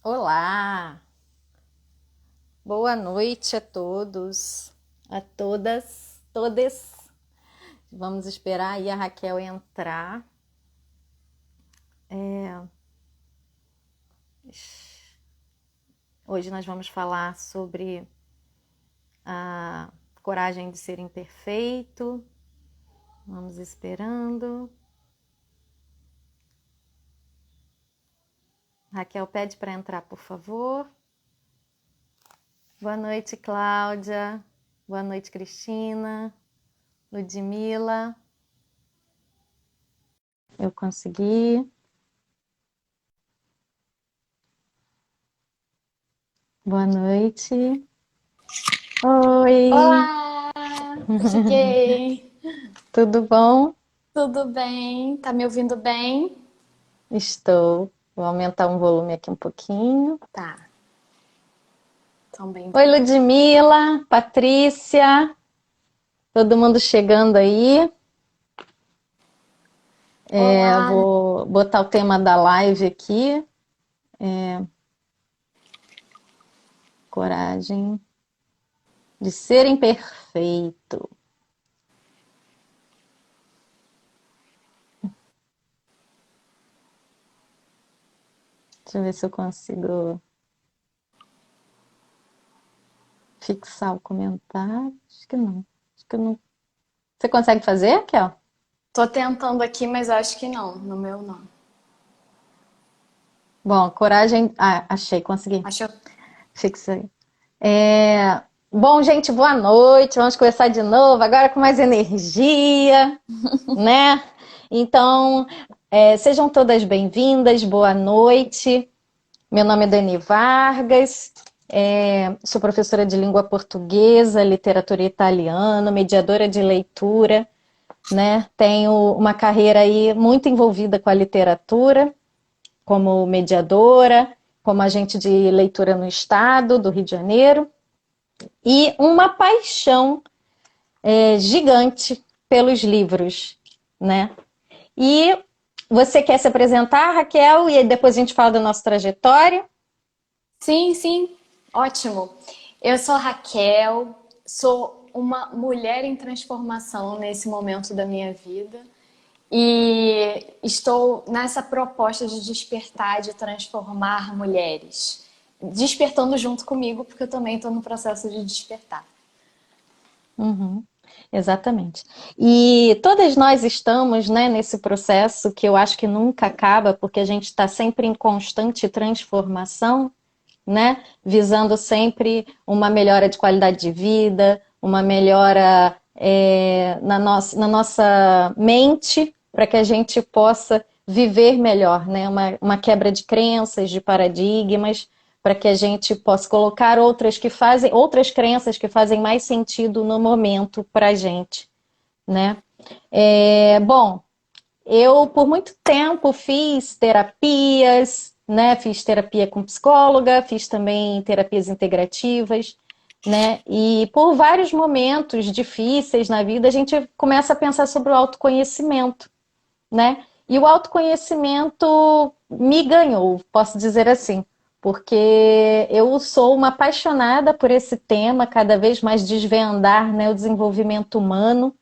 Olá, boa noite a todos, a todas, todes. Vamos esperar aí a Raquel entrar. Hoje nós vamos falar sobre a coragem de ser imperfeito. Vamos esperando. Raquel pede para entrar, por favor. Boa noite, Cláudia. Boa noite, Cristina. Ludmila. Eu consegui. Boa noite. Oi, Olá! Cheguei! tudo bom? Tudo bem? Tá me ouvindo bem? Estou. Vou aumentar um volume aqui um pouquinho. Tá, também Oi, tô. Ludmila, Patrícia, todo mundo chegando aí. Olá! Vou botar o tema da live aqui. Coragem de ser imperfeito. Deixa eu ver se eu consigo fixar o comentário. Acho que não. Acho que eu não. Você consegue fazer, Kel? Tô tentando aqui, mas acho que não. No meu não. Bom, coragem. Ah, achei, consegui. Acho Fixei. Bom, gente, boa noite. Vamos começar de novo, agora com mais energia, né? Então, sejam todas bem-vindas, boa noite. Meu nome é Dani Vargas, sou professora de língua portuguesa, literatura italiana, mediadora de leitura, né? Tenho uma carreira aí muito envolvida com a literatura, como mediadora, como agente de leitura no estado do Rio de Janeiro e uma paixão gigante pelos livros, né? E você quer se apresentar, Raquel, e aí depois a gente fala da nossa trajetória? Sim, sim, ótimo. Eu sou Raquel, sou uma mulher em transformação nesse momento da minha vida e estou nessa proposta de despertar, de transformar mulheres. Despertando junto comigo, porque eu também estou no processo de despertar. Uhum, exatamente. E todas nós estamos, né, nesse processo que eu acho que nunca acaba, porque a gente está sempre em constante transformação, né? Visando sempre uma melhora de qualidade de vida, uma melhora na nossa mente, para que a gente possa viver melhor, né? Uma quebra de crenças, de paradigmas, para que a gente possa colocar outras crenças que fazem mais sentido no momento para a gente, né? Bom, eu, por muito tempo, fiz terapias, né? Fiz terapia com psicóloga, fiz também terapias integrativas, né? E por vários momentos difíceis na vida, a gente começa a pensar sobre o autoconhecimento, né? E o autoconhecimento me ganhou, posso dizer assim, porque eu sou uma apaixonada por esse tema, cada vez mais desvendar, né, o desenvolvimento humano.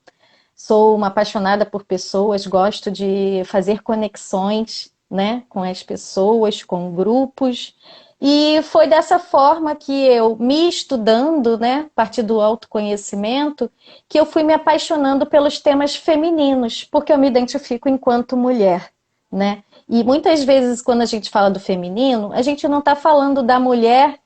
Sou uma apaixonada por pessoas, gosto de fazer conexões, né, com as pessoas, com grupos. E foi dessa forma que eu, me estudando, né, a partir do autoconhecimento, que eu fui me apaixonando pelos temas femininos, porque eu me identifico enquanto mulher, né? E muitas vezes, quando a gente fala do feminino, a gente não está falando da mulher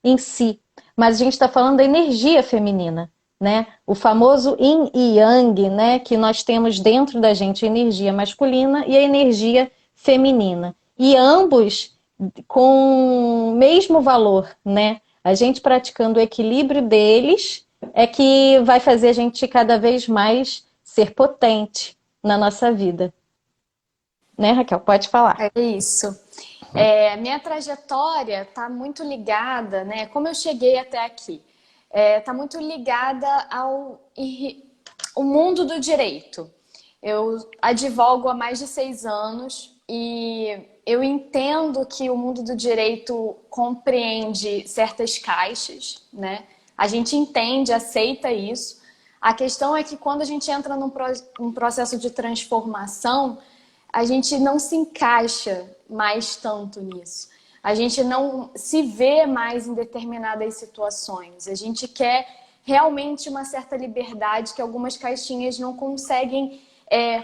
em si, mas a gente está falando da energia feminina, né? O famoso yin e yang, né? Que nós temos dentro da gente a energia masculina e a energia feminina. E ambos com o mesmo valor, né? A gente praticando o equilíbrio deles é que vai fazer a gente cada vez mais ser potente na nossa vida. Né, Raquel? Pode falar. É isso. Minha trajetória está muito ligada, né? Como eu cheguei até aqui, está muito ligada ao mundo do direito. Eu advogo há mais de 6 anos e eu entendo que o mundo do direito compreende certas caixas, né? A gente entende, aceita isso. A questão é que quando a gente entra num processo de transformação, a gente não se encaixa mais tanto nisso. A gente não se vê mais em determinadas situações. A gente quer realmente uma certa liberdade que algumas caixinhas não conseguem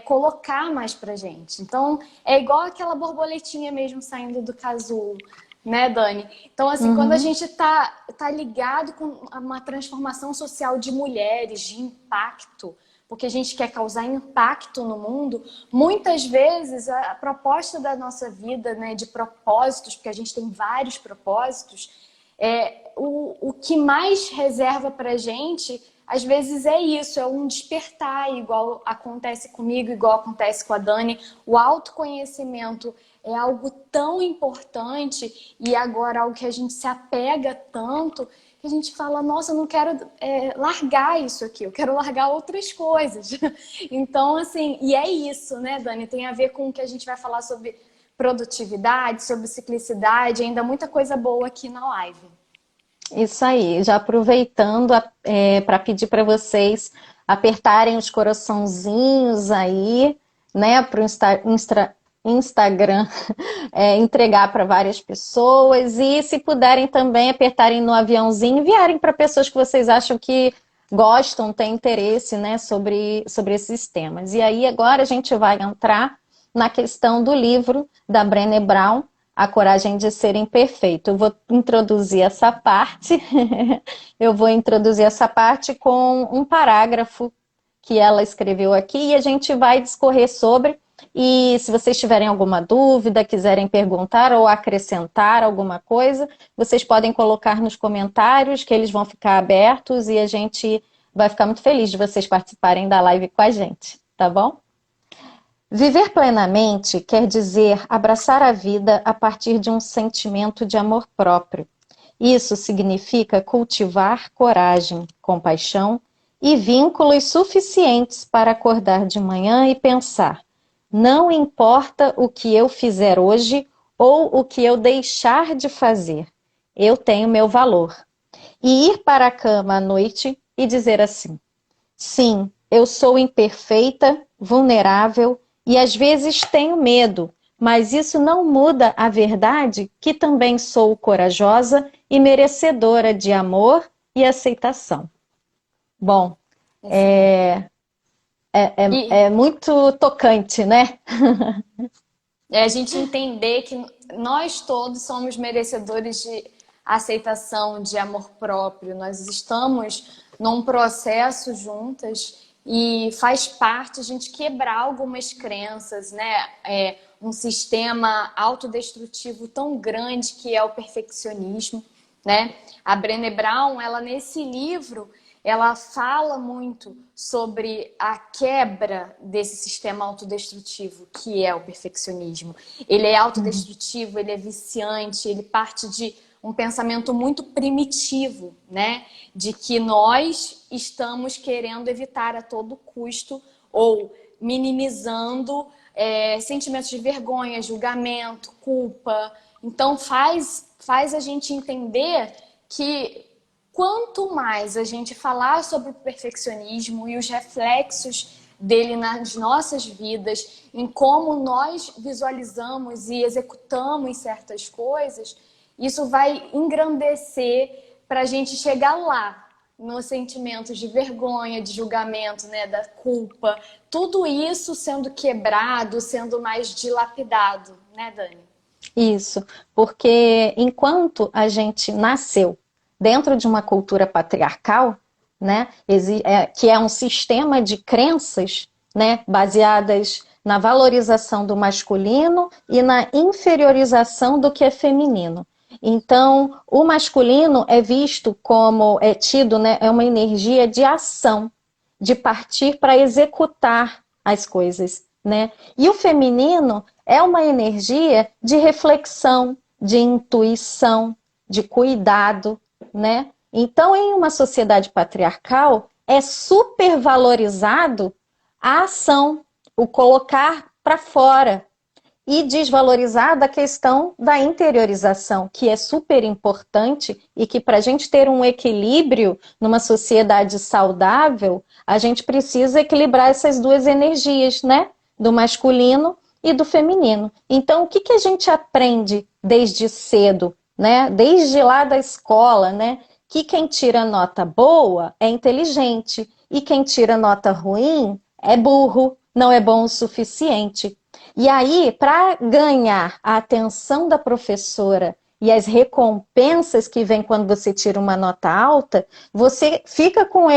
colocar mais pra gente. Então, é igual aquela borboletinha mesmo saindo do casulo, né, Dani? Então, assim, quando a Uhum. gente tá ligado com uma transformação social de mulheres, de impacto, porque a gente quer causar impacto no mundo, muitas vezes a proposta da nossa vida, né, de propósitos, porque a gente tem vários propósitos, o que mais reserva pra gente, às vezes é isso, é um despertar, igual acontece comigo, igual acontece com a Dani. O autoconhecimento é algo tão importante e agora algo que a gente se apega tanto que a gente fala, nossa, eu não quero largar isso aqui, eu quero largar outras coisas. Então, assim, e é isso, né, Dani? Tem a ver com o que a gente vai falar sobre produtividade, sobre ciclicidade, ainda muita coisa boa aqui na live. Isso aí, já aproveitando para pedir para vocês apertarem os coraçãozinhos aí, né, para o Instagram entregar para várias pessoas e se puderem também apertarem no aviãozinho, enviarem para pessoas que vocês acham que gostam, têm interesse, né, sobre esses temas. E aí agora a gente vai entrar na questão do livro da Brené Brown, A Coragem de Ser Imperfeito. Eu vou introduzir essa parte, eu vou introduzir essa parte com um parágrafo que ela escreveu aqui e a gente vai discorrer sobre. E se vocês tiverem alguma dúvida, quiserem perguntar ou acrescentar alguma coisa, vocês podem colocar nos comentários que eles vão ficar abertos e a gente vai ficar muito feliz de vocês participarem da live com a gente, tá bom? Viver plenamente quer dizer abraçar a vida a partir de um sentimento de amor próprio. Isso significa cultivar coragem, compaixão e vínculos suficientes para acordar de manhã e pensar: não importa o que eu fizer hoje ou o que eu deixar de fazer, eu tenho meu valor. E ir para a cama à noite e dizer assim: sim, eu sou imperfeita, vulnerável e às vezes tenho medo, mas isso não muda a verdade que também sou corajosa e merecedora de amor e aceitação. Bom, Isso mesmo. é, E é muito tocante, né? é a gente entender que nós todos somos merecedores de aceitação, de amor próprio. Nós estamos num processo juntas e faz parte a gente quebrar algumas crenças, né? Um sistema autodestrutivo tão grande que é o perfeccionismo, né? A Brené Brown, ela nesse livro, ela fala muito sobre a quebra desse sistema autodestrutivo que é o perfeccionismo. Ele é autodestrutivo, ele é viciante, ele parte de um pensamento muito primitivo, né? De que nós estamos querendo evitar a todo custo ou minimizando sentimentos de vergonha, julgamento, culpa. Então faz a gente entender que quanto mais a gente falar sobre o perfeccionismo e os reflexos dele nas nossas vidas, em como nós visualizamos e executamos certas coisas, isso vai engrandecer para a gente chegar lá, nos sentimentos de vergonha, de julgamento, né, da culpa, tudo isso sendo quebrado, sendo mais dilapidado, né, Dani? Isso, porque enquanto a gente nasceu dentro de uma cultura patriarcal, né, que é um sistema de crenças, né, baseadas na valorização do masculino e na inferiorização do que é feminino. Então, o masculino é visto como, é tido, né, é uma energia de ação, de partir para executar as coisas, né? E o feminino é uma energia de reflexão, de intuição, de cuidado, né? Então, em uma sociedade patriarcal, é supervalorizado a ação, o colocar para fora. e desvalorizada a questão da interiorização, que é super importante e que para a gente ter um equilíbrio numa sociedade saudável, a gente precisa equilibrar essas duas energias, né? Do masculino e do feminino. Então, o que, que a gente aprende desde cedo, né? Desde lá da escola, né? Que quem tira nota boa é inteligente e quem tira nota ruim é burro, não é bom o suficiente. E aí, para ganhar a atenção da professora e as recompensas que vêm quando você tira uma nota alta, você fica com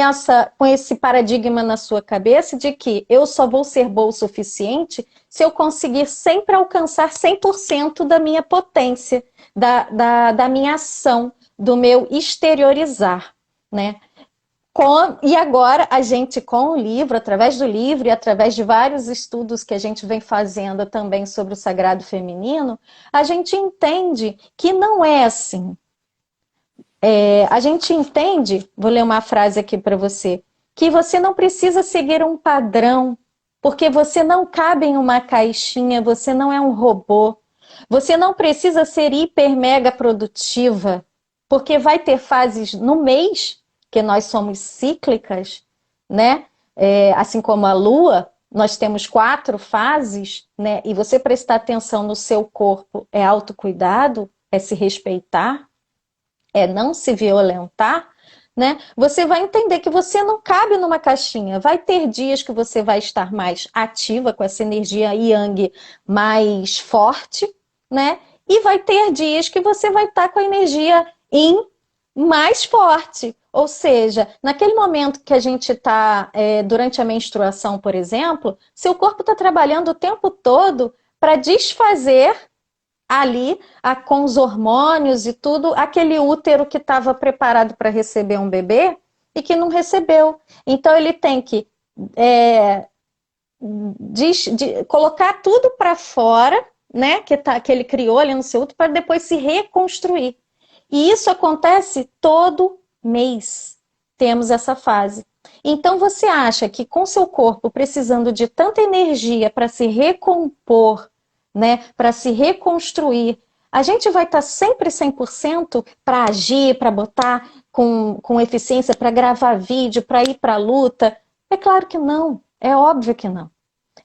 esse paradigma na sua cabeça de que eu só vou ser boa o suficiente se eu conseguir sempre alcançar 100% da minha potência, da minha ação, do meu exteriorizar, né? E agora a gente, com o livro, através do livro e através de vários estudos que a gente vem fazendo também sobre o sagrado feminino, a gente entende que não é assim. A gente entende, vou ler uma frase aqui para você, que você não precisa seguir um padrão, porque você não cabe em uma caixinha, você não é um robô. Você não precisa ser hiper mega produtiva, porque vai ter fases no mês, que nós somos cíclicas, né? Assim como a Lua, nós temos 4 fases, né? E você prestar atenção no seu corpo é autocuidado, é se respeitar, é não se violentar, né? Você vai entender que você não cabe numa caixinha. Vai ter dias que você vai estar mais ativa, com essa energia yang mais forte, né? E vai ter dias que você vai estar com a energia yin mais forte. Ou seja, naquele momento que a gente está, durante a menstruação, por exemplo, seu corpo está trabalhando o tempo todo para desfazer ali, com os hormônios e tudo, aquele útero que estava preparado para receber um bebê e que não recebeu. Então ele tem que colocar tudo para fora, né, que ele criou ali no seu útero, para depois se reconstruir. E isso acontece todo mês. Temos essa fase. Então você acha que com seu corpo precisando de tanta energia para se recompor, né, para se reconstruir, a gente vai estar sempre 100% para agir, para botar com eficiência, para gravar vídeo, para ir para a luta? É claro que não, é óbvio que não.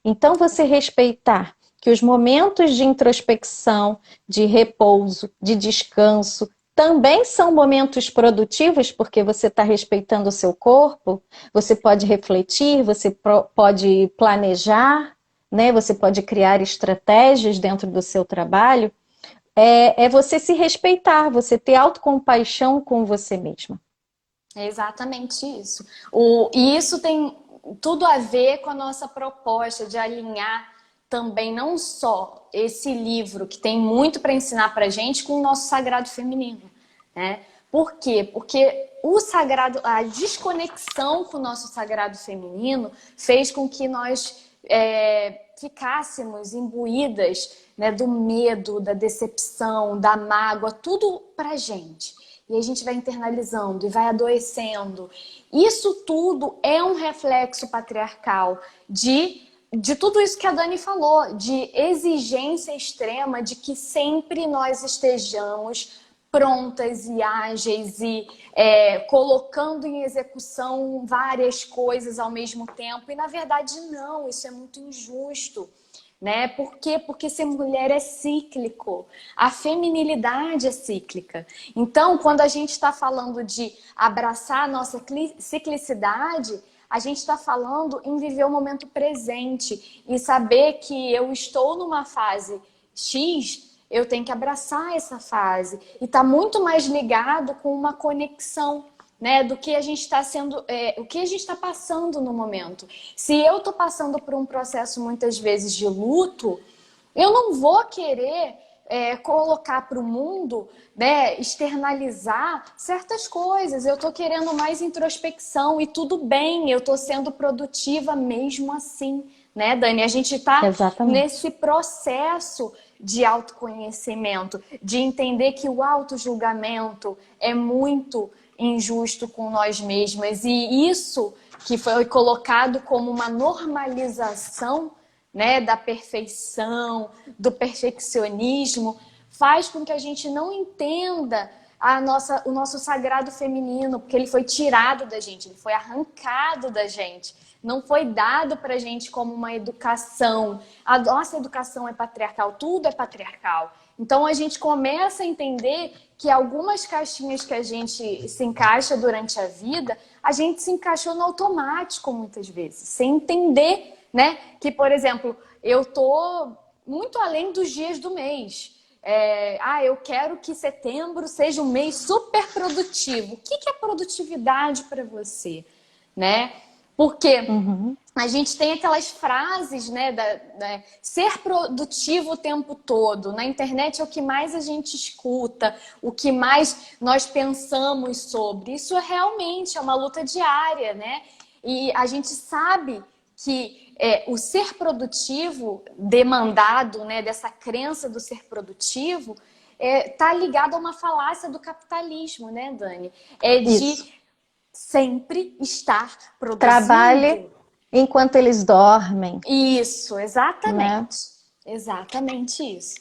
Então você respeitar que os momentos de introspecção, de repouso, de descanso, também são momentos produtivos, porque você está respeitando o seu corpo, você pode refletir, você pode planejar, né? Você pode criar estratégias dentro do seu trabalho. É você se respeitar, você ter autocompaixão com você mesma. É exatamente isso. E isso tem tudo a ver com a nossa proposta de alinhar também não só esse livro, que tem muito para ensinar para gente, com o nosso sagrado feminino, né? Por quê? Porque o sagrado, a desconexão com o nosso sagrado feminino fez com que nós ficássemos imbuídas, né, do medo, da decepção, da mágoa, tudo pra gente. E a gente vai internalizando e vai adoecendo. Isso tudo é um reflexo patriarcal de tudo isso que a Dani falou, de exigência extrema de que sempre nós estejamos prontas e ágeis e colocando em execução várias coisas ao mesmo tempo. E na verdade não, isso é muito injusto. Né? Por quê? Porque ser mulher é cíclico. A feminilidade é cíclica. Então, quando a gente está falando de abraçar a nossa ciclicidade, a gente está falando em viver o momento presente e saber que eu estou numa fase X, eu tenho que abraçar essa fase. E está muito mais ligado com uma conexão, né, do que a gente está sendo, o que a gente está passando no momento. Se eu estou passando por um processo muitas vezes de luto, eu não vou querer colocar para o mundo, né, externalizar certas coisas. Eu estou querendo mais introspecção e tudo bem, eu estou sendo produtiva mesmo assim, né, Dani? A gente está nesse processo de autoconhecimento, de entender que o autojulgamento é muito injusto com nós mesmas, e isso que foi colocado como uma normalização, né, da perfeição, do perfeccionismo, faz com que a gente não entenda o nosso sagrado feminino, porque ele foi tirado da gente, ele foi arrancado da gente. Não foi dado pra gente como uma educação. A nossa educação é patriarcal, tudo é patriarcal. Então a gente começa a entender que algumas caixinhas que a gente se encaixa durante a vida, a gente se encaixou no automático muitas vezes, sem entender, né? Que, por exemplo, eu tô muito além dos dias do mês. Eu quero que setembro seja um mês super produtivo. O que é produtividade para você, né? Porque Uhum. a gente tem aquelas frases, né, ser produtivo o tempo todo. Na internet é o que mais a gente escuta, o que mais nós pensamos sobre. Isso realmente é uma luta diária, né? E a gente sabe que o ser produtivo demandado, né, dessa crença do ser produtivo, tá ligado a uma falácia do capitalismo, né, Dani? É Isso. de sempre estar Trabalhe produzindo. enquanto eles dormem, Isso, né? exatamente. Exatamente isso.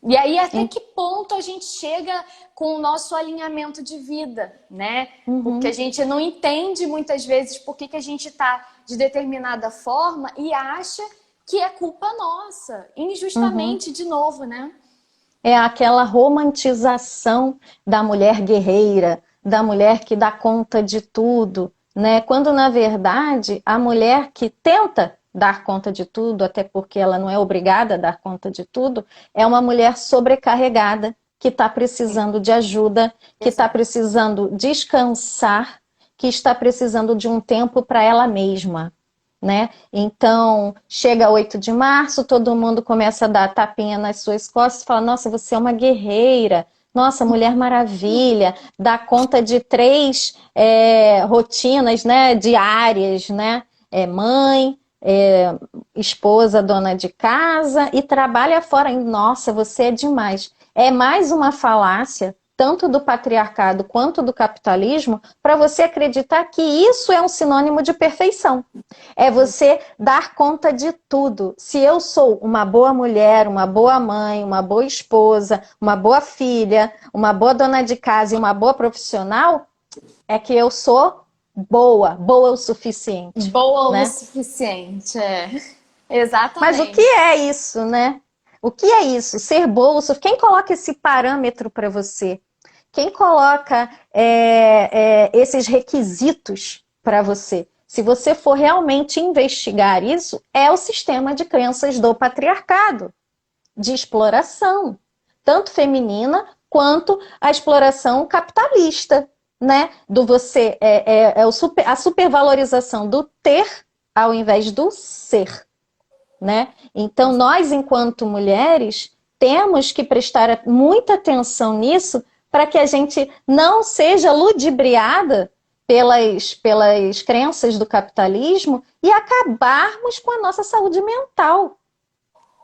E aí, até que ponto a gente chega com o nosso alinhamento de vida, né? Porque a Uhum. gente não entende muitas vezes por que a gente está de determinada forma e acha que é culpa nossa, Uhum. injustamente, de novo, né? É aquela romantização da mulher guerreira, da mulher que dá conta de tudo, né? Quando na verdade a mulher que tenta dar conta de tudo, até porque ela não é obrigada a dar conta de tudo, é uma mulher sobrecarregada que está Sim, precisando de ajuda, que está exato. precisando descansar, que está precisando de um tempo para ela mesma, né? Então, chega 8 de março, todo mundo começa a dar tapinha nas suas costas e fala: nossa, você é uma guerreira, nossa, Mulher Maravilha, dá conta de 3 rotinas, né, diárias, né? Mãe, esposa, dona de casa e trabalha fora. Nossa, você é demais. É mais uma falácia, tanto do patriarcado quanto do capitalismo, para você acreditar que isso é um sinônimo de perfeição. É você dar conta de tudo. Se eu sou uma boa mulher, uma boa mãe, uma boa esposa, uma boa filha, uma boa dona de casa e uma boa profissional, é que eu sou boa, boa o suficiente, Boa o né? suficiente, Mas o que exatamente. é isso, né? O que é isso? Ser boa o suficiente? Quem coloca esse parâmetro para você? Quem coloca esses requisitos para você? Se você for realmente investigar isso, é o sistema de crenças do patriarcado, de exploração, tanto feminina quanto a exploração capitalista, né? Do você a supervalorização do ter ao invés do ser, né? Então nós, enquanto mulheres, temos que prestar muita atenção nisso para que a gente não seja ludibriada pelas crenças do capitalismo e acabarmos com a nossa saúde mental,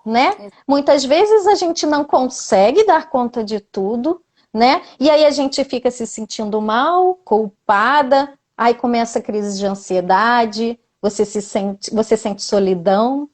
né? Muitas vezes a gente não consegue dar conta de tudo, né? E aí a gente fica se sentindo mal, culpada, aí começa a crise de ansiedade, você sente solidão,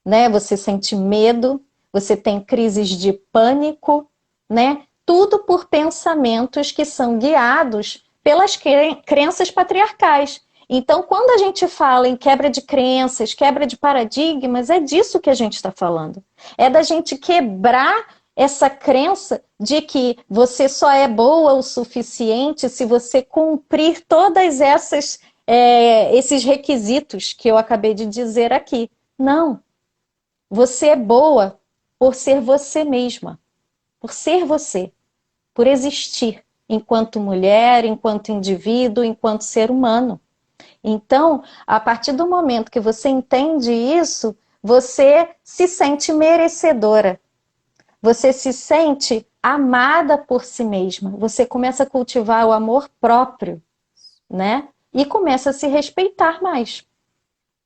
né? Você sente medo, você tem crises de pânico, né? Tudo por pensamentos que são guiados pelas crenças patriarcais. Então, quando a gente fala em quebra de crenças, quebra de paradigmas, é disso que a gente está falando. É da gente quebrar essa crença de que você só é boa o suficiente se você cumprir todas esses requisitos que eu acabei de dizer aqui. Não. Você é boa por ser você mesma, por ser você, por existir enquanto mulher, enquanto indivíduo, enquanto ser humano. Então, a partir do momento que você entende isso, você se sente merecedora. Você se sente amada por si mesma. Você começa a cultivar o amor próprio, né? E começa a se respeitar mais.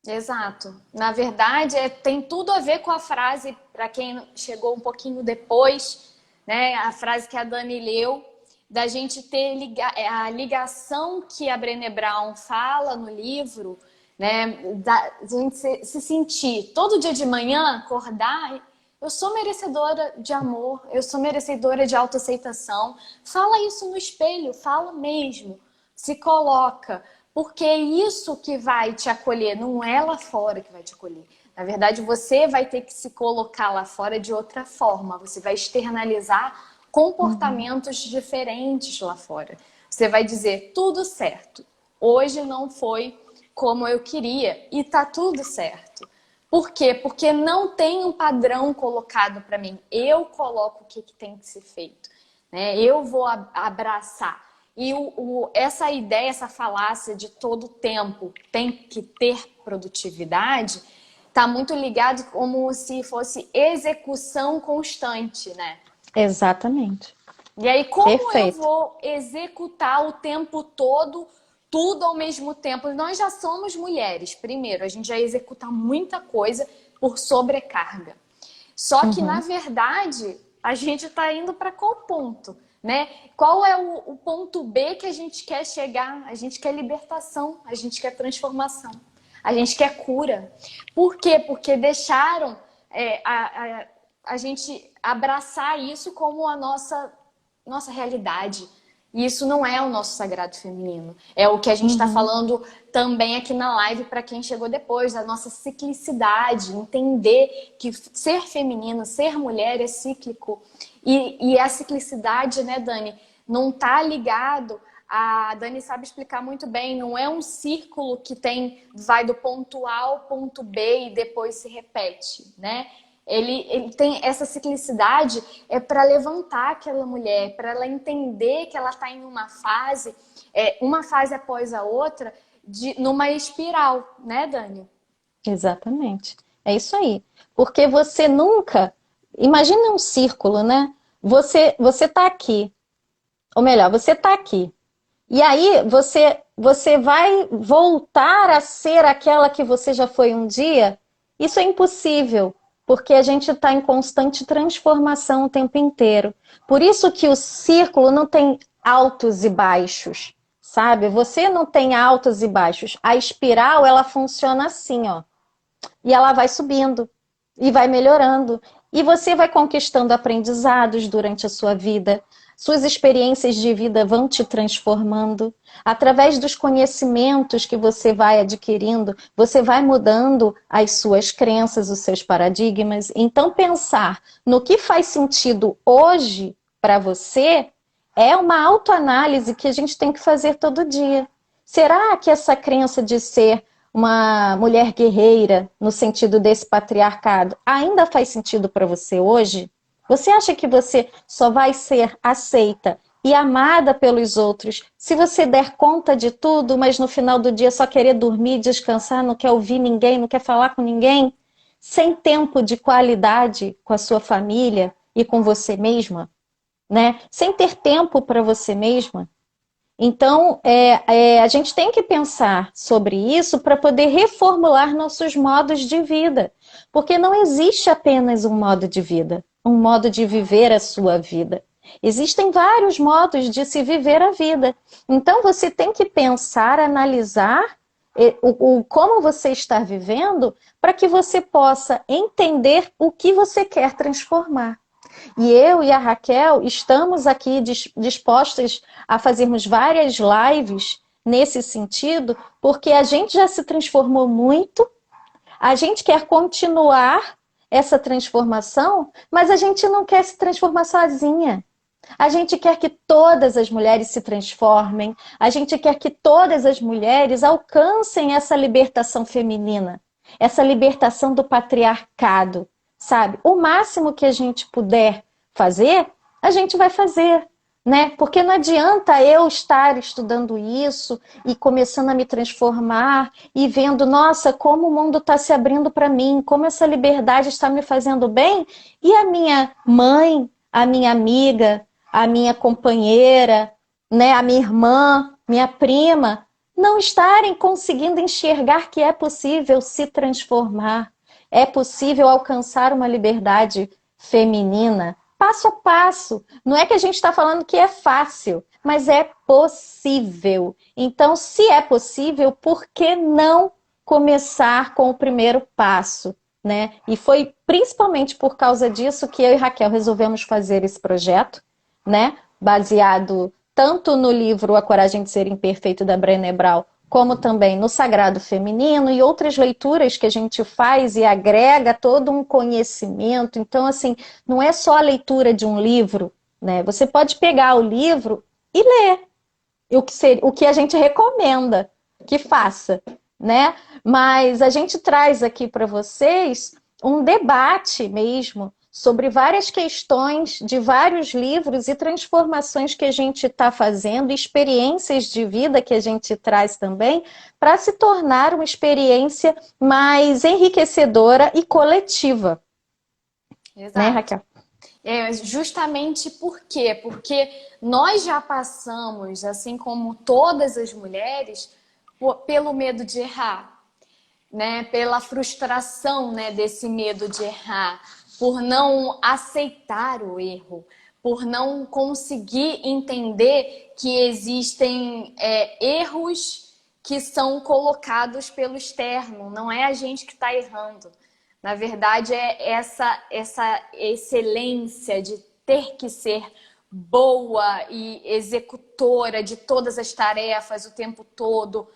Exato. Na verdade, tem tudo a ver com a frase, para quem chegou um pouquinho depois, né? A frase que a Dani leu, da gente ter a ligação que a Brené Brown fala no livro, né? A gente se sentir todo dia de manhã, acordar, eu sou merecedora de amor, eu sou merecedora de autoaceitação. Fala isso no espelho, fala mesmo. Se coloca, porque é isso que vai te acolher, não é lá fora que vai te acolher. Na verdade, você vai ter que se colocar lá fora de outra forma. Você vai externalizar comportamentos diferentes lá fora. Você vai dizer, tudo certo. Hoje não foi como eu queria e tá tudo certo. Por quê? Porque não tem um padrão colocado para mim. Eu coloco o que tem que ser feito, né? Eu vou abraçar. E essa ideia, essa falácia de todo tempo tem que ter produtividade, está muito ligado como se fosse execução constante, né? Exatamente. E aí, como eu Perfeito. vou executar o tempo todo, tudo ao mesmo tempo? Nós já somos mulheres, primeiro, a gente já executa muita coisa por sobrecarga. Só que, na verdade, a gente está indo para qual ponto, né? Qual é o ponto B que a gente quer chegar? A gente quer libertação, a gente quer transformação, a gente quer cura. Por quê? Porque deixaram a gente abraçar isso como a nossa realidade. E isso não é o nosso sagrado feminino. É o que a gente está falando também aqui na live para quem chegou depois, da nossa ciclicidade, entender que ser feminino, ser mulher é cíclico. E a ciclicidade, né, Dani, não está ligado. A Dani sabe explicar muito bem, não é um círculo que vai do ponto A ao ponto B e depois se repete, né? Ele tem essa ciclicidade é para levantar aquela mulher, para ela entender que ela está em uma fase após a outra, numa espiral, né, Dani? Exatamente. É isso aí. Porque você nunca. Imagina um círculo, né? Você tá aqui. Ou melhor, você tá aqui. E aí você vai voltar a ser aquela que você já foi um dia? Isso é impossível, porque a gente está em constante transformação o tempo inteiro. Por isso que o círculo não tem altos e baixos, sabe? Você não tem altos e baixos. A espiral, ela funciona assim, ó. E ela vai subindo e vai melhorando. E você vai conquistando aprendizados durante a sua vida. Suas experiências de vida vão te transformando. Através dos conhecimentos que você vai adquirindo, você vai mudando as suas crenças, os seus paradigmas. Então, pensar no que faz sentido hoje para você é uma autoanálise que a gente tem que fazer todo dia. Será que essa crença de ser uma mulher guerreira, no sentido desse patriarcado, ainda faz sentido para você hoje? Você acha que você só vai ser aceita e amada pelos outros se você der conta de tudo, mas no final do dia só querer dormir, descansar, não quer ouvir ninguém, não quer falar com ninguém? Sem tempo de qualidade com a sua família e com você mesma, né? Sem ter tempo para você mesma? Então, a gente tem que pensar sobre isso para poder reformular nossos modos de vida. Porque não existe apenas um modo de vida, um modo de viver a sua vida. Existem vários modos de se viver a vida. Então, você tem que pensar, analisar como você está vivendo para que você possa entender o que você quer transformar. E eu e a Raquel estamos aqui dispostas a fazermos várias lives nesse sentido, porque a gente já se transformou muito, a gente quer continuar essa transformação, mas a gente não quer se transformar sozinha. A gente quer que todas as mulheres se transformem, a gente quer que todas as mulheres alcancem essa libertação feminina, essa libertação do patriarcado, sabe? O máximo que a gente puder fazer, a gente vai fazer, né? Porque não adianta eu estar estudando isso e começando a me transformar e vendo, nossa, como o mundo está se abrindo para mim, como essa liberdade está me fazendo bem, e a minha mãe, a minha amiga, a minha companheira, né, a minha irmã, minha prima, não estarem conseguindo enxergar que é possível se transformar, é possível alcançar uma liberdade feminina, passo a passo. Não é que a gente está falando que é fácil, mas é possível. Então, se é possível, por que não começar com o primeiro passo, né? E foi principalmente por causa disso que eu e Raquel resolvemos fazer esse projeto, né? Baseado tanto no livro A Coragem de Ser Imperfeito, da Brené Brown, como também no Sagrado Feminino e outras leituras que a gente faz e agrega todo um conhecimento. Então, assim, não é só a leitura de um livro, né? Você pode pegar o livro e ler o que a gente recomenda que faça, né? Mas a gente traz aqui para vocês um debate mesmo sobre várias questões de vários livros e transformações que a gente está fazendo, experiências de vida que a gente traz também, para se tornar uma experiência mais enriquecedora e coletiva. Né, Exato. Raquel? Justamente por quê? Porque nós já passamos, assim como todas as mulheres, pelo medo de errar, né? Pela frustração, né, desse medo de errar, por não aceitar o erro, por não conseguir entender que existem erros que são colocados pelo externo, não é a gente que está errando. Na verdade, é essa excelência de ter que ser boa e executora de todas as tarefas o tempo todo.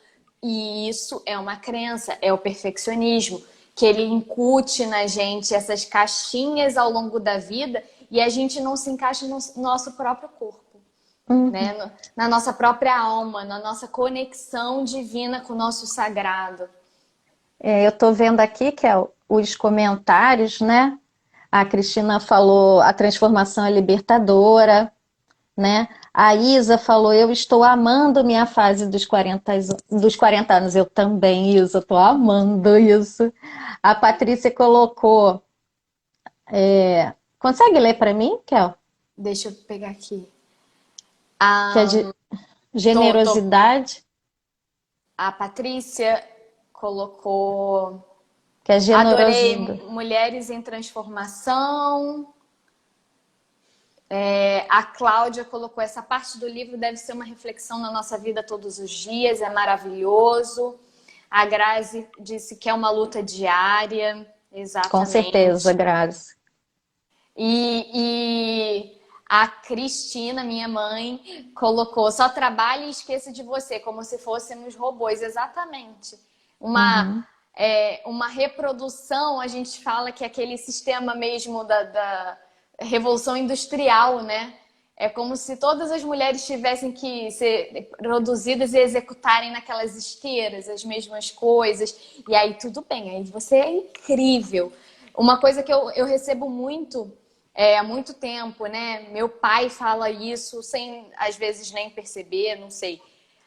E isso é uma crença, é o perfeccionismo, que ele incute na gente essas caixinhas ao longo da vida e a gente não se encaixa no nosso próprio corpo, né? Na nossa própria alma, na nossa conexão divina com o nosso sagrado. Eu estou vendo aqui, que é os comentários, né? A Cristina falou, a transformação é libertadora, né? A Isa falou, eu estou amando minha fase dos 40 anos. Eu também, Isa, estou amando isso. A Patrícia colocou, consegue ler para mim, Kel? Deixa eu pegar aqui. Que é Tô. generosidade, A Patrícia colocou. que é Adorei generosidade. Mulheres em Transformação. A Cláudia colocou: essa parte do livro deve ser uma reflexão na nossa vida todos os dias, é maravilhoso. A Grazi disse que é uma luta diária, Com certeza, exatamente. Grazi. E a Cristina, minha mãe, colocou: só trabalhe e esqueça de você, como se fôssemos robôs. Exatamente. Uhum. Uma reprodução, a gente fala que é aquele sistema mesmo da Revolução Industrial, né? É como se todas as mulheres tivessem que ser produzidas e executarem naquelas esteiras as mesmas coisas. E aí tudo bem, aí você é incrível. Uma coisa que eu recebo muito há muito tempo, né? Meu pai fala isso sem, às vezes, nem perceber, não sei.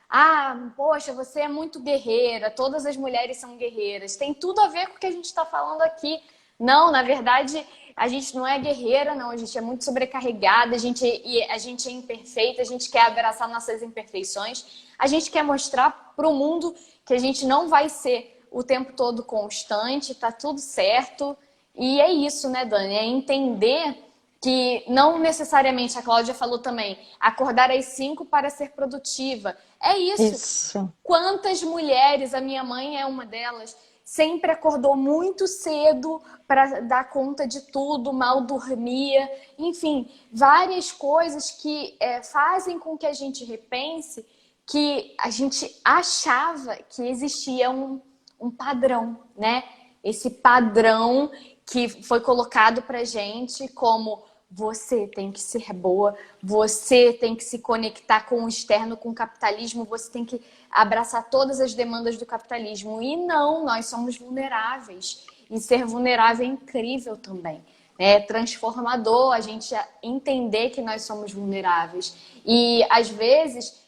Ah, poxa, você é muito guerreira, todas as mulheres são guerreiras. Tem tudo a ver com o que a gente está falando aqui. Não, na verdade, a gente não é guerreira, não. A gente é muito sobrecarregada, a gente é imperfeita, a gente quer abraçar nossas imperfeições. A gente quer mostrar para o mundo que a gente não vai ser o tempo todo constante, tá tudo certo. E é isso, né, Dani? É entender que não necessariamente, a Cláudia falou também, acordar às 5 para ser produtiva. É isso. Isso. Quantas mulheres, a minha mãe é uma delas, sempre acordou muito cedo para dar conta de tudo, mal dormia, enfim, várias coisas que fazem com que a gente repense que a gente achava que existia um padrão, né? Esse padrão que foi colocado pra gente como você tem que ser boa, você tem que se conectar com o externo, com o capitalismo, você tem que abraçar todas as demandas do capitalismo. E não, nós somos vulneráveis. E ser vulnerável é incrível também. É transformador a gente entender que nós somos vulneráveis. E, às vezes,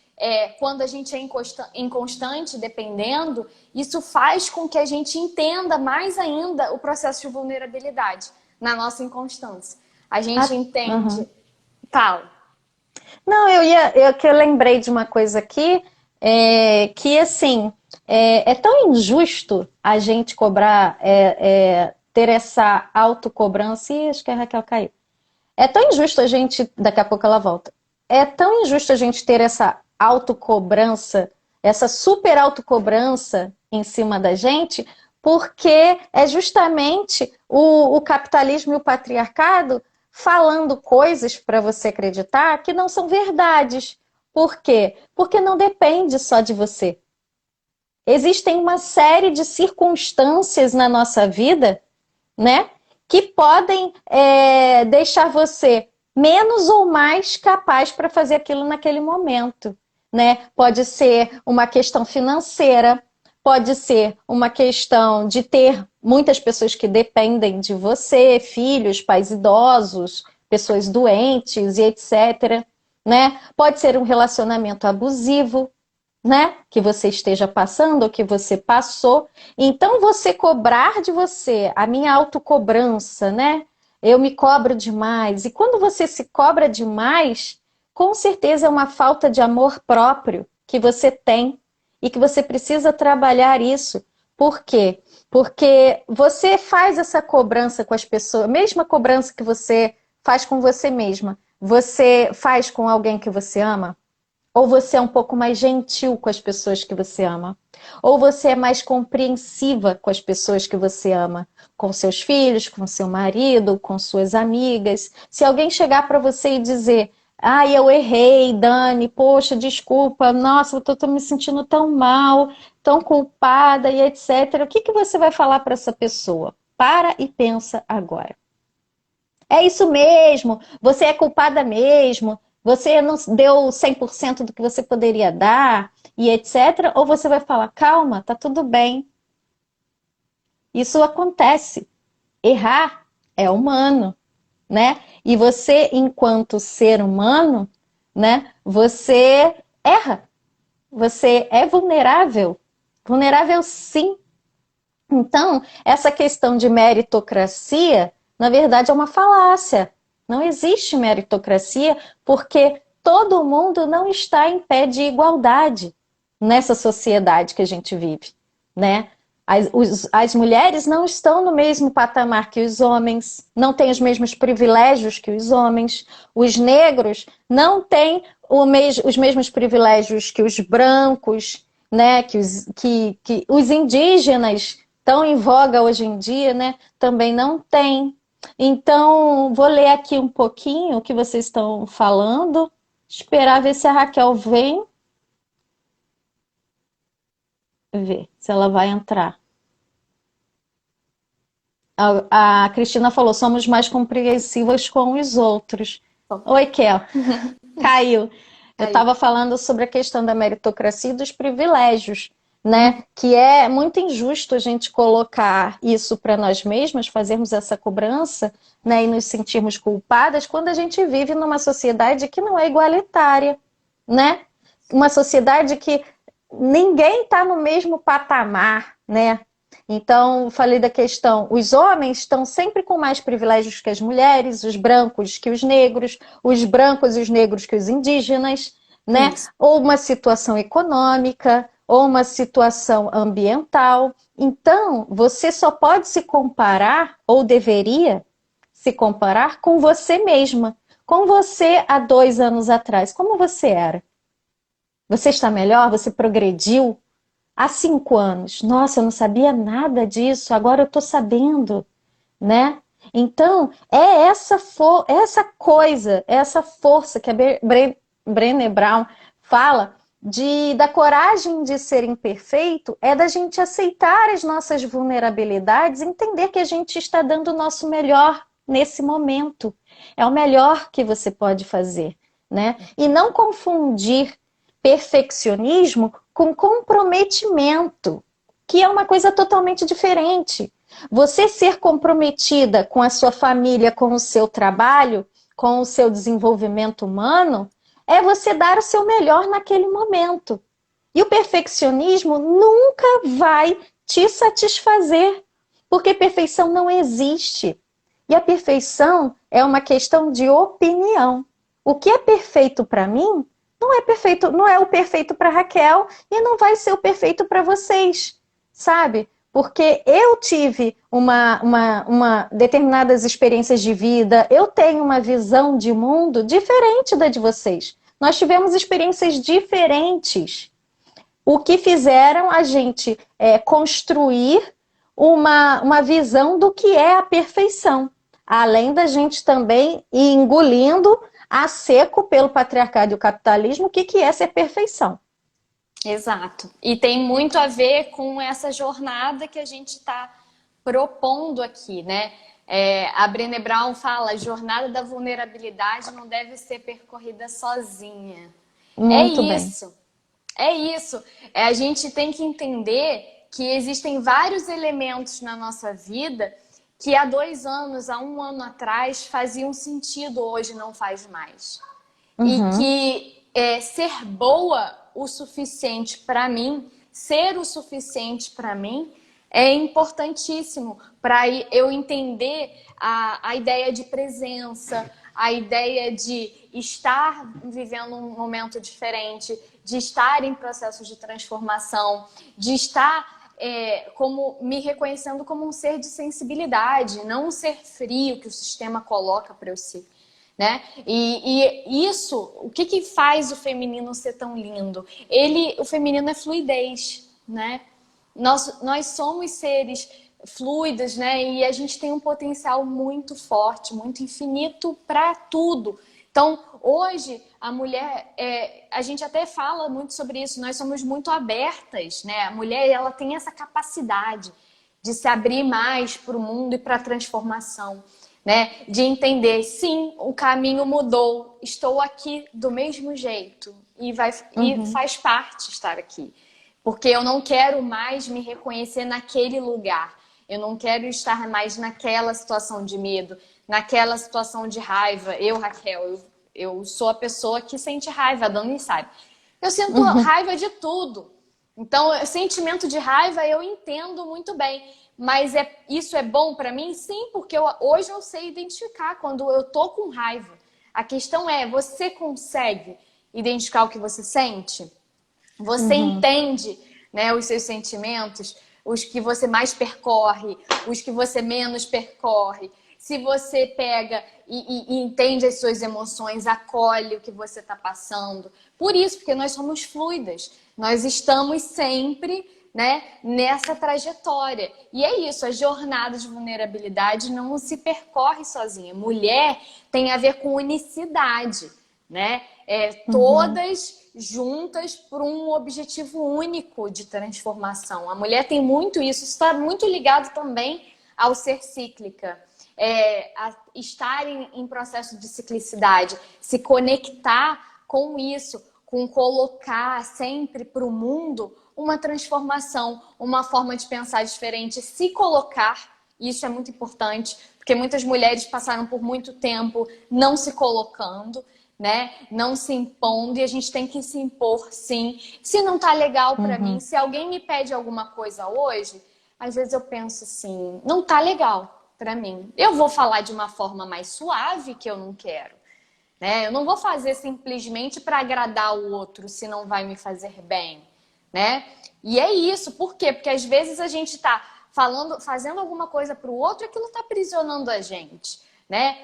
quando a gente é inconstante, dependendo, isso faz com que a gente entenda mais ainda o processo de vulnerabilidade na nossa inconstância. A gente entende. Uhum. Fala. Não, eu lembrei de uma coisa aqui, que assim, é tão injusto a gente cobrar, ter essa autocobrança, e acho que a Raquel caiu. É tão injusto a gente, daqui a pouco ela volta, é tão injusto a gente ter essa autocobrança, essa super autocobrança, em cima da gente, porque é justamente o capitalismo e o patriarcado falando coisas para você acreditar que não são verdades. Por quê? Porque não depende só de você. Existem uma série de circunstâncias na nossa vida, né, que podem deixar você menos ou mais capaz para fazer aquilo naquele momento, né? Pode ser uma questão financeira, pode ser uma questão de ter muitas pessoas que dependem de você, filhos, pais idosos, pessoas doentes e etc, né? Pode ser um relacionamento abusivo, né, que você esteja passando ou que você passou. Então, você cobrar de você, a minha autocobrança, né? Eu me cobro demais. E quando você se cobra demais, com certeza é uma falta de amor próprio que você tem e que você precisa trabalhar isso. Por quê? Porque você faz essa cobrança com as pessoas, a mesma cobrança que você faz com você mesma, você faz com alguém que você ama? Ou você é um pouco mais gentil com as pessoas que você ama? Ou você é mais compreensiva com as pessoas que você ama? Com seus filhos, com seu marido, com suas amigas? Se alguém chegar para você e dizer: ah, eu errei, Dani, poxa, desculpa, nossa, eu tô me sentindo tão mal, tão culpada e etc. O que que você vai falar para essa pessoa? Para e pensa agora. É isso mesmo, você é culpada mesmo, você não deu 100% do que você poderia dar, e etc. Ou você vai falar, calma, tá tudo bem. Isso acontece. Errar é humano, né? E você, enquanto ser humano, né, você erra. Você é vulnerável. Vulnerável sim. Então, essa questão de meritocracia, na verdade, é uma falácia. Não existe meritocracia porque todo mundo não está em pé de igualdade nessa sociedade que a gente vive, né? As mulheres não estão no mesmo patamar que os homens, não têm os mesmos privilégios que os homens, os negros não têm os mesmos privilégios que os brancos, né? Que os indígenas tão em voga hoje em dia, né? Também não tem. Então, vou ler aqui um pouquinho o que vocês estão falando, esperar ver se a Raquel vem, ver se ela vai entrar. A Cristina falou, somos mais compreensivas com os outros. Oi, Kel. Caiu. Eu estava falando sobre a questão da meritocracia e dos privilégios, né? Que é muito injusto a gente colocar isso para nós mesmos, fazermos essa cobrança, né? E nos sentirmos culpadas quando a gente vive numa sociedade que não é igualitária, né? Uma sociedade que ninguém está no mesmo patamar, né? Então, falei da questão, os homens estão sempre com mais privilégios que as mulheres, os brancos que os negros, os brancos e os negros que os indígenas, né? Isso. Ou uma situação econômica, ou uma situação ambiental. Então, você só pode se comparar, ou deveria se comparar, com você mesma. Com você há 2 anos atrás. Como você era? Você está melhor? Você progrediu? Há 5 anos, nossa, eu não sabia nada disso, agora eu estou sabendo, né? Então, é essa coisa, essa força que a Brené Brown fala da coragem de ser imperfeito, é da gente aceitar as nossas vulnerabilidades, entender que a gente está dando o nosso melhor nesse momento. É o melhor que você pode fazer, né? E não confundir perfeccionismo com comprometimento, que é uma coisa totalmente diferente. Você ser comprometida com a sua família, com o seu trabalho, com o seu desenvolvimento humano, é você dar o seu melhor naquele momento. E o perfeccionismo nunca vai te satisfazer, porque perfeição não existe. E a perfeição é uma questão de opinião. O que é perfeito para mim não é perfeito, não é o perfeito para Raquel e não vai ser o perfeito para vocês, sabe? Porque eu tive determinadas experiências de vida, eu tenho uma visão de mundo diferente da de vocês. Nós tivemos experiências diferentes. o que fizeram a gente construir uma visão do que é a perfeição. Além da gente também ir engolindo a seco pelo patriarcado e o capitalismo, o que é ser perfeição. Exato. E tem muito a ver com essa jornada que a gente está propondo aqui, né? A Brené Brown fala, a jornada da vulnerabilidade não deve ser percorrida sozinha. É Muito bem. isso. É isso. A gente tem que entender que existem vários elementos na nossa vida que há 2 anos, há 1 ano atrás, faziam sentido, hoje não faz mais. E Uhum, que ser boa o suficiente para mim, ser o suficiente para mim, é importantíssimo para eu entender a ideia de presença, a ideia de estar vivendo um momento diferente, de estar em processos de transformação, de estar como me reconhecendo como um ser de sensibilidade, não um ser frio que o sistema coloca para eu ser. Né? E isso, o que faz o feminino ser tão lindo? O feminino é fluidez, né? Nós somos seres fluidos, né? E a gente tem um potencial muito forte, muito infinito para tudo. Então, hoje, a mulher, a gente até fala muito sobre isso, nós somos muito abertas, né? A mulher, ela tem essa capacidade de se abrir mais para o mundo e para a transformação. Né? De entender, sim, o caminho mudou, estou aqui do mesmo jeito e uhum, faz parte estar aqui. Porque eu não quero mais me reconhecer naquele lugar. Eu não quero estar mais naquela situação de medo, naquela situação de raiva. Raquel, eu sou a pessoa que sente raiva, a Dani sabe. Eu sinto uhum, raiva de tudo. Então, sentimento de raiva eu entendo muito bem. Mas isso é bom para mim? Sim, porque hoje eu sei identificar quando eu tô com raiva. A questão é, você consegue identificar o que você sente? Você uhum, entende, né, os seus sentimentos? Os que você mais percorre, os que você menos percorre. Se você pega e entende as suas emoções, acolhe o que você está passando. Por isso, porque nós somos fluidas. Nós estamos sempre, né, nessa trajetória. E é isso, a jornada de vulnerabilidade não se percorre sozinha. Mulher tem a ver com unicidade, né? uhum, Todas juntas por um objetivo único de transformação. A mulher tem muito isso está muito ligado também ao ser cíclica. A estar em processo de ciclicidade, se conectar com isso, com colocar sempre para o mundo uma transformação, uma forma de pensar diferente, se colocar, isso é muito importante, porque muitas mulheres passaram por muito tempo não se colocando, né? Não se impondo, e a gente tem que se impor, sim. Se não tá legal para mim, uhum, se alguém me pede alguma coisa hoje, às vezes eu penso assim, não tá legal para mim. Eu vou falar de uma forma mais suave que eu não quero, né? Eu não vou fazer simplesmente para agradar o outro se não vai me fazer bem, né? E é isso, por quê? Porque às vezes a gente tá fazendo alguma coisa para o outro, aquilo está aprisionando a gente, né?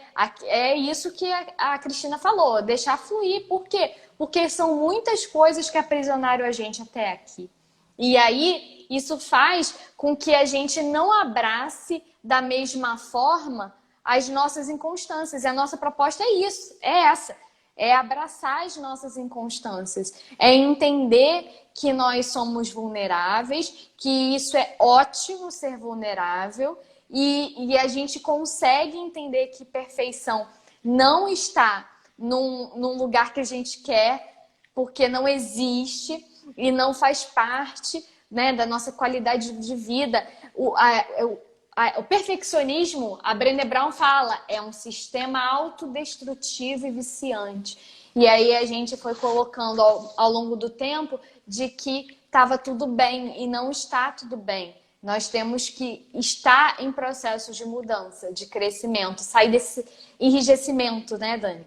É isso que a Cristina falou, deixar fluir. Por quê? Porque são muitas coisas que aprisionaram a gente até aqui. E aí, isso faz com que a gente não abrace da mesma forma as nossas inconstâncias. E a nossa proposta é isso, é essa. É abraçar as nossas inconstâncias. É entender que nós somos vulneráveis, que isso é ótimo ser vulnerável. E a gente consegue entender que perfeição não está num lugar que a gente quer, porque não existe e não faz parte, né, da nossa qualidade de vida. O perfeccionismo, a Brené Brown fala, é um sistema autodestrutivo e viciante. E aí a gente foi colocando ao longo do tempo de que estava tudo bem e não está tudo bem. Nós temos que estar em processos de mudança, de crescimento, sair desse enrijecimento, né, Dani?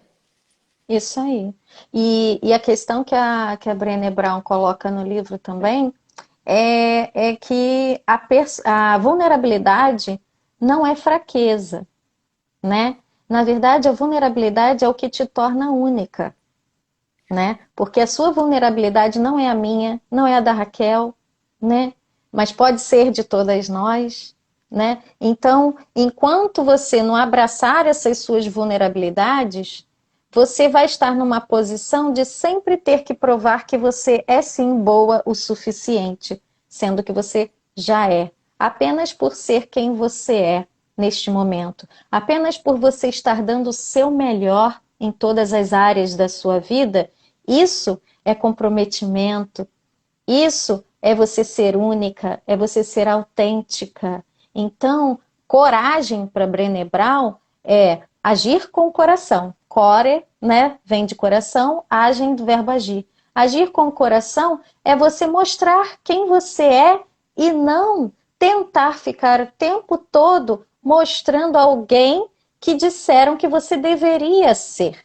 isso aí. E a questão que a Brené Brown coloca no livro também é que a vulnerabilidade não é fraqueza, né? Na verdade, a vulnerabilidade é o que te torna única. né? Porque a sua vulnerabilidade não é a minha, não é a da Raquel, né? Mas pode ser de todas nós, né? Então, enquanto você não abraçar essas suas vulnerabilidades, você vai estar numa posição de sempre ter que provar que você é sim boa o suficiente, sendo que você já é, apenas por ser quem você é neste momento, apenas por você estar dando o seu melhor em todas as áreas da sua vida. Isso é comprometimento, isso é você ser única, é você ser autêntica. Então, coragem para Brené Brown é agir com o coração. Core, né, vem de coração, agem do verbo agir. Agir com o coração é você mostrar quem você é e não tentar ficar o tempo todo mostrando alguém que disseram que você deveria ser.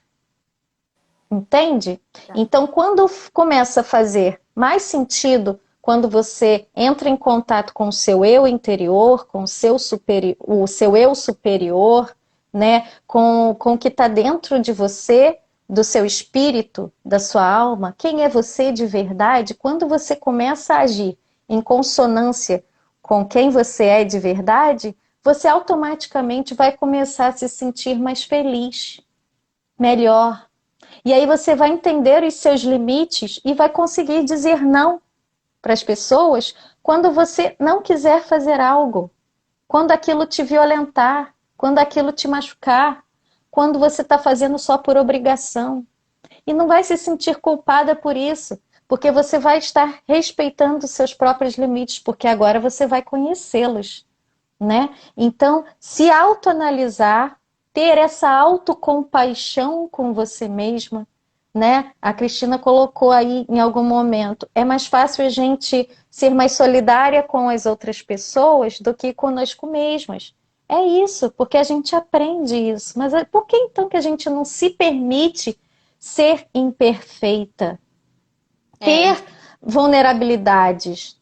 Entende? Tá. Então, quando começa a fazer mais sentido, quando você entra em contato com o seu eu interior, com o seu eu superior, né? Com o que está dentro de você, do seu espírito, da sua alma, quem é você de verdade, quando você começa a agir em consonância com quem você é de verdade, você automaticamente vai começar a se sentir mais feliz, melhor. E aí você vai entender os seus limites e vai conseguir dizer não para as pessoas quando você não quiser fazer algo, quando aquilo te violentar, quando aquilo te machucar, quando você está fazendo só por obrigação. E não vai se sentir culpada por isso, porque você vai estar respeitando os seus próprios limites, porque agora você vai conhecê-los, né? Então, se autoanalisar, ter essa autocompaixão com você mesma, né? A Cristina colocou aí em algum momento, é mais fácil a gente ser mais solidária com as outras pessoas do que conosco mesmas. É isso, porque a gente aprende isso. Mas por que então que a gente não se permite ser imperfeita? É, Ter vulnerabilidades?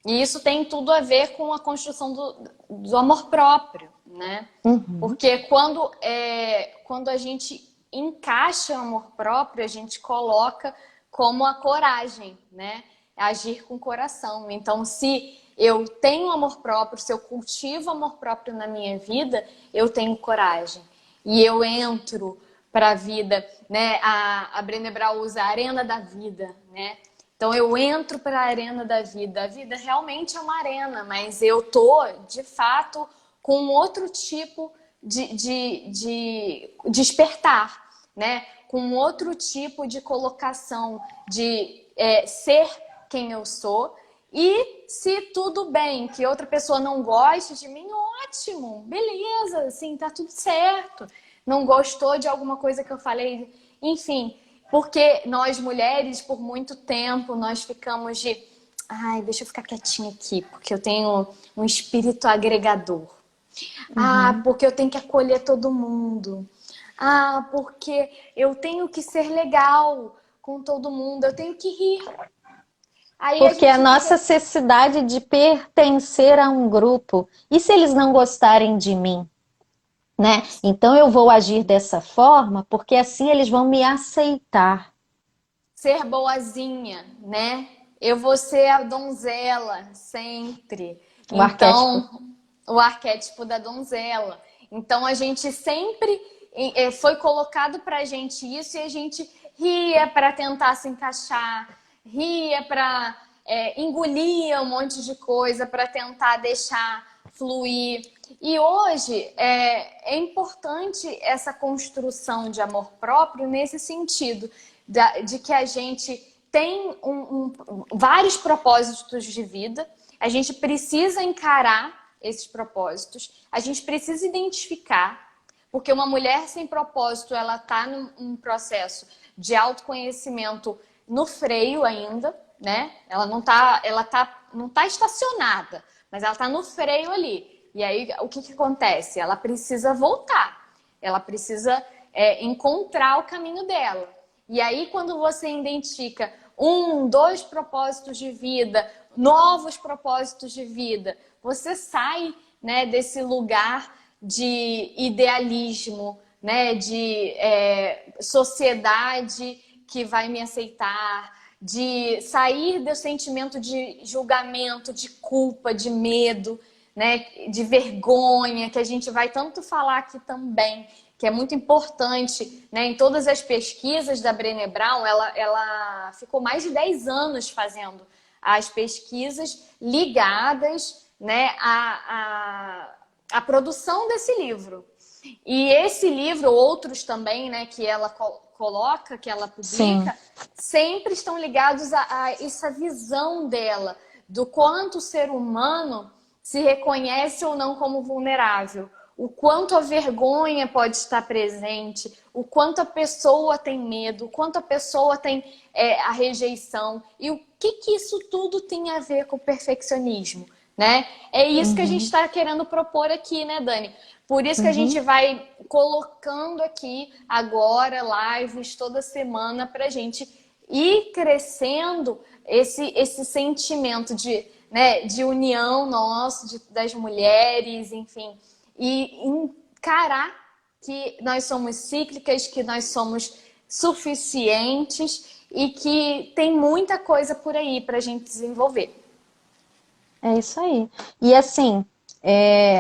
e isso tem tudo a ver com a construção do amor próprio, né? Uhum. Porque quando a gente encaixa o amor próprio, a gente coloca como a coragem, né? Agir com o coração. Então, se eu tenho amor próprio, se eu cultivo amor próprio na minha vida, eu tenho coragem. E eu entro para a vida, né? A Brené Brown usa a arena da vida, né? Então eu entro para a arena da vida. A vida realmente é uma arena, mas eu tô, de fato, com outro tipo de despertar, né? Com outro tipo de colocação, de ser quem eu sou. E se tudo bem que outra pessoa não goste de mim, ótimo, beleza, assim, tá tudo certo. Não gostou de alguma coisa que eu falei, enfim, porque nós mulheres, por muito tempo, nós ficamos de ai, deixa eu ficar quietinha aqui, porque eu tenho um espírito agregador. Ah, Uhum. porque eu tenho que acolher todo mundo. Ah, porque eu tenho que ser legal com todo mundo, eu tenho que rir. Aí a Porque a gente nossa fica. necessidade de pertencer a um grupo. E se eles não gostarem de mim, né? Então eu vou agir dessa forma, porque assim eles vão me aceitar. Ser boazinha, né? Eu vou ser a donzela sempre. O arquétipo. Então, o arquétipo da donzela. Então, a gente sempre foi colocado pra gente isso e a gente ria para tentar se encaixar, ria para engolir um monte de coisa para tentar deixar fluir. E hoje é importante essa construção de amor próprio nesse sentido de que a gente tem vários propósitos de vida, a gente precisa encarar esses propósitos, a gente precisa identificar, porque uma mulher sem propósito, ela está num processo de autoconhecimento no freio ainda, né? Ela não tá estacionada, mas ela está no freio ali. E aí, o que acontece? Ela precisa voltar, ela precisa encontrar o caminho dela. E aí, quando você identifica dois propósitos de vida, novos propósitos de vida, você sai, né, desse lugar de idealismo, né, de sociedade que vai me aceitar, de sair do sentimento de julgamento, de culpa, de medo, né, de vergonha, que a gente vai tanto falar aqui também, que é muito importante, né? Em todas as pesquisas da Brené Brown, ela ficou mais de 10 anos fazendo as pesquisas ligadas, né, à produção desse livro. E esse livro, outros também, né, que ela coloca, que ela publica, sempre estão ligados a essa visão dela, do quanto o ser humano se reconhece ou não como vulnerável, o quanto a vergonha pode estar presente, o quanto a pessoa tem medo, o quanto a pessoa tem a rejeição, e o que isso tudo tem a ver com o perfeccionismo, né? É isso que a gente está querendo propor aqui, né, Dani? Por isso que a gente vai colocando aqui agora lives toda semana para a gente ir crescendo esse sentimento de, né, de união nosso, das mulheres, enfim, e encarar que nós somos cíclicas, que nós somos suficientes e que tem muita coisa por aí para a gente desenvolver. É isso aí. E assim,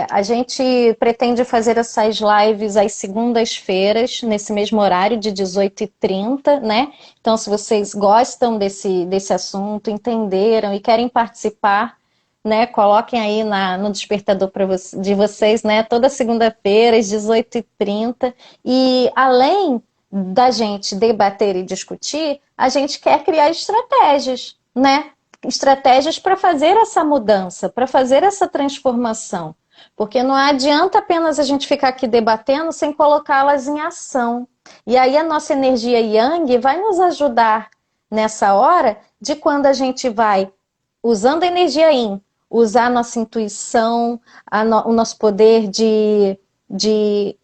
a gente pretende fazer essas lives às segundas-feiras, nesse mesmo horário de 18h30, né? Então, se vocês gostam desse assunto, entenderam e querem participar, né? Coloquem aí no despertador de vocês, né? Toda segunda-feira, às 18h30. E além da gente debater e discutir, a gente quer criar estratégias, né? Estratégias para fazer essa mudança, para fazer essa transformação. Porque não adianta apenas a gente ficar aqui debatendo sem colocá-las em ação. E aí a nossa energia Yang vai nos ajudar nessa hora de quando a gente vai, usando a energia Yin, usar a nossa intuição, o nosso poder de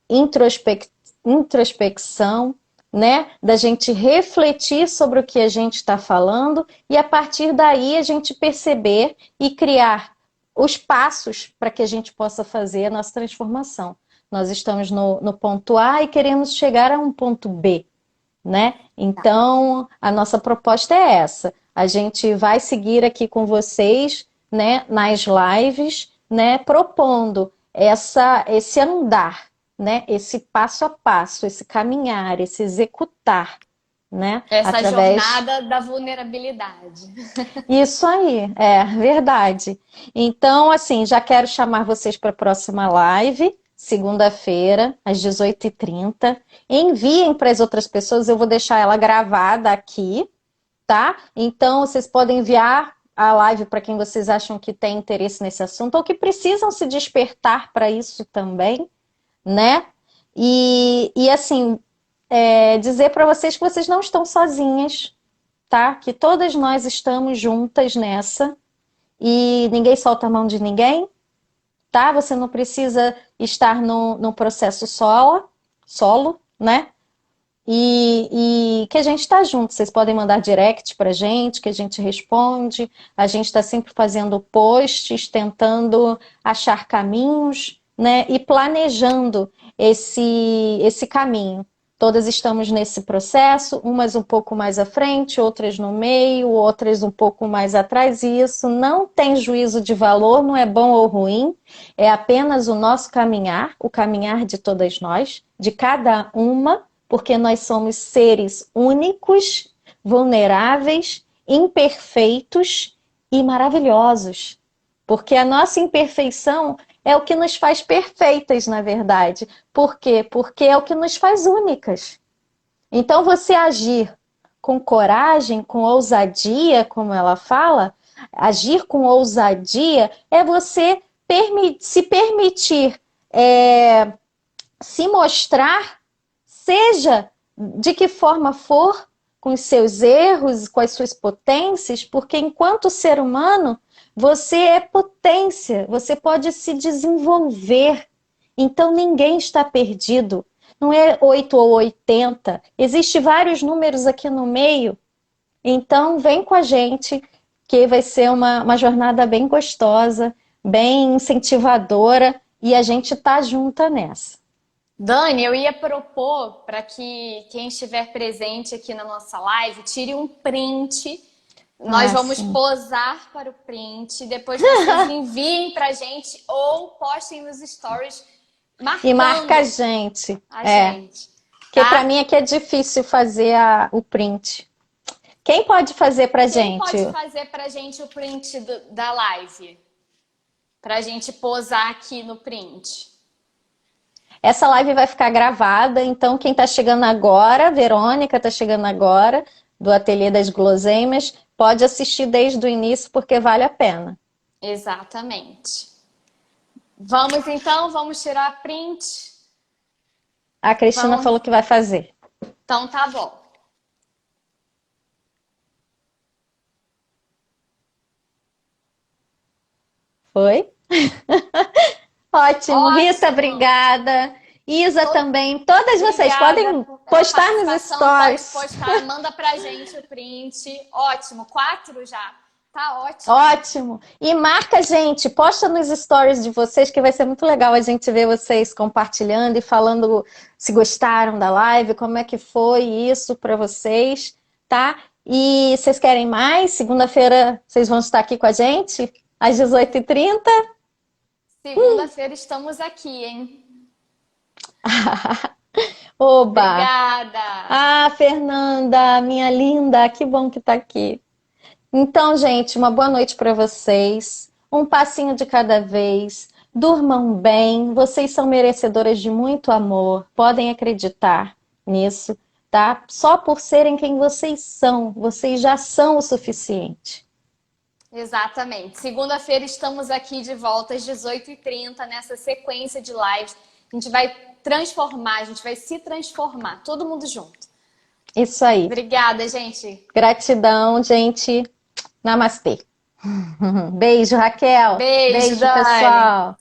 introspecção, né? Da gente refletir sobre o que a gente está falando e a partir daí a gente perceber e criar os passos para que a gente possa fazer a nossa transformação. Nós estamos no ponto A e queremos chegar a um ponto B, né? Então, a nossa proposta é essa. A gente vai seguir aqui com vocês, né, nas lives, né, propondo esse andar, né, esse passo a passo, esse caminhar, esse executar, né? Essa jornada da vulnerabilidade. Isso aí, é verdade. Então, assim, já quero chamar vocês para a próxima live, segunda-feira, às 18h30. Enviem para as outras pessoas, eu vou deixar ela gravada aqui, tá? Então, vocês podem enviar a live para quem vocês acham que tem interesse nesse assunto ou que precisam se despertar para isso também, né? E assim, dizer para vocês que vocês não estão sozinhas, tá? Que todas nós estamos juntas nessa e ninguém solta a mão de ninguém, tá? Você não precisa estar no processo solo, né? E que a gente está junto. Vocês podem mandar direct para a gente, que a gente responde. A gente está sempre fazendo posts, tentando achar caminhos, né? E planejando esse caminho. Todas estamos nesse processo, umas um pouco mais à frente, outras no meio, outras um pouco mais atrás, e isso não tem juízo de valor, não é bom ou ruim, é apenas o nosso caminhar, o caminhar de todas nós, de cada uma, porque nós somos seres únicos, vulneráveis, imperfeitos e maravilhosos. Porque a nossa imperfeição é o que nos faz perfeitas, na verdade. Por quê? Porque é o que nos faz únicas. Então, você agir com coragem, com ousadia, como ela fala, agir com ousadia é você se permitir se mostrar, seja de que forma for, com os seus erros, com as suas potências, porque enquanto ser humano, você é potência, você pode se desenvolver. Então ninguém está perdido. Não é 8 ou 80. Existem vários números aqui no meio. Então vem com a gente, que vai ser uma jornada bem gostosa, bem incentivadora, e a gente tá junta nessa. Dani, eu ia propor para que quem estiver presente aqui na nossa live tire um print. Nós Ah, vamos sim. posar para o print, depois vocês enviem para a gente ou postem nos stories E marca a marcando gente. a É. gente, Porque para tá? mim aqui é difícil fazer o print. Quem pode fazer pra Quem gente? pode fazer para a gente o print da live? Para a gente posar aqui no print. Essa live vai ficar gravada, então quem está chegando agora, Verônica está chegando agora, do Ateliê das Guloseimas, pode assistir desde o início porque vale a pena. Exatamente. Vamos então, vamos tirar print. A Cristina Vamos. falou que vai fazer. Então tá bom. Foi? Ótimo. Rita, Ótimo. obrigada. Isa Tô- também. Todas vocês Obrigada podem pela postar nos participação. Pode stories. postar, manda pra gente o print. Ótimo. 4 já. Tá ótimo. Ótimo. E marca a gente, posta nos stories de vocês, que vai ser muito legal a gente ver vocês compartilhando e falando se gostaram da live, como é que foi isso para vocês, tá? E vocês querem mais? Segunda-feira vocês vão estar aqui com a gente, às 18h30? Segunda-feira estamos aqui, hein? Oba! Obrigada. Ah, Fernanda, minha linda, que bom que tá aqui. Então, gente, uma boa noite para vocês. Um passinho de cada vez. Durmam bem. Vocês são merecedoras de muito amor. Podem acreditar nisso, tá? Só por serem quem vocês são, vocês já são o suficiente. Exatamente. Segunda-feira estamos aqui de volta às 18h30 nessa sequência de lives. A gente vai transformar, a gente vai se transformar, todo mundo junto. Isso aí. Obrigada, gente. Gratidão, gente. Namastê. Beijo, Raquel. Beijo, Beijo, Dani. pessoal.